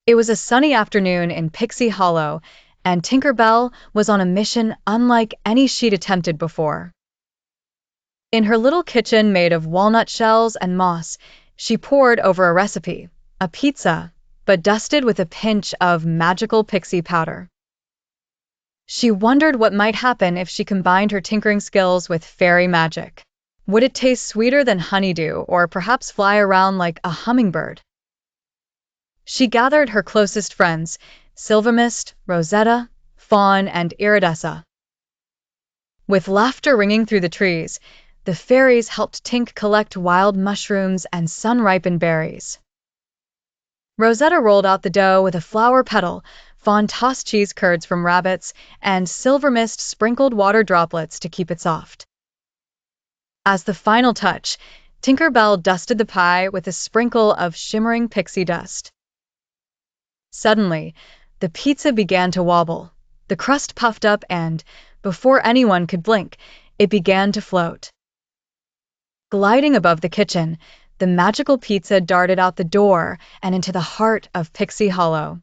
It was a sunny afternoon in Pixie Hollow, and Tinker Bell was on a mission unlike any she'd attempted before. In her little kitchen made of walnut shells and moss, she pored over a recipe, a pizza, but dusted with a pinch of magical pixie powder. She wondered what might happen if she combined her tinkering skills with fairy magic. Would it taste sweeter than honeydew, or perhaps fly around like a hummingbird? She gathered her closest friends, Silvermist, Rosetta, Fawn, and Iridessa. With laughter ringing through the trees, the fairies helped Tink collect wild mushrooms and sun-ripened berries. Rosetta rolled out the dough with a flower petal, Fawn tossed cheese curds from rabbits, and Silvermist sprinkled water droplets to keep it soft. As the final touch, Tinker Bell dusted the pie with a sprinkle of shimmering pixie dust. Suddenly, the pizza began to wobble. The crust puffed up and, before anyone could blink, it began to float. Gliding above the kitchen, the magical pizza darted out the door and into the heart of Pixie Hollow.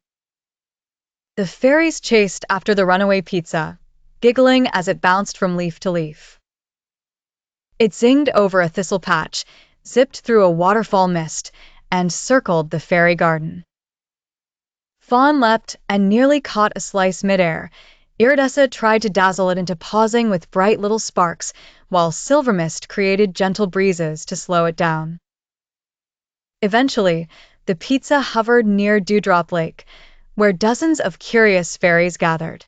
The fairies chased after the runaway pizza, giggling as it bounced from leaf to leaf. It zinged over a thistle patch, zipped through a waterfall mist, and circled the fairy garden. Fawn leapt and nearly caught a slice midair. Iridessa tried to dazzle it into pausing with bright little sparks, while Silvermist created gentle breezes to slow it down. Eventually, the pizza hovered near Dewdrop Lake, where dozens of curious fairies gathered.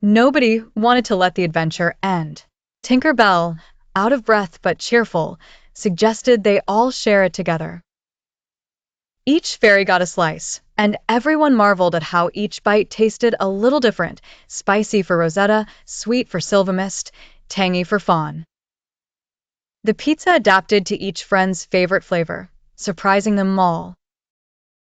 Nobody wanted to let the adventure end. Tinker Bell, out of breath but cheerful, suggested they all share it together. Each fairy got a slice, and everyone marveled at how each bite tasted a little different, spicy for Rosetta, sweet for Silvermist, tangy for Fawn. The pizza adapted to each friend's favorite flavor, surprising them all.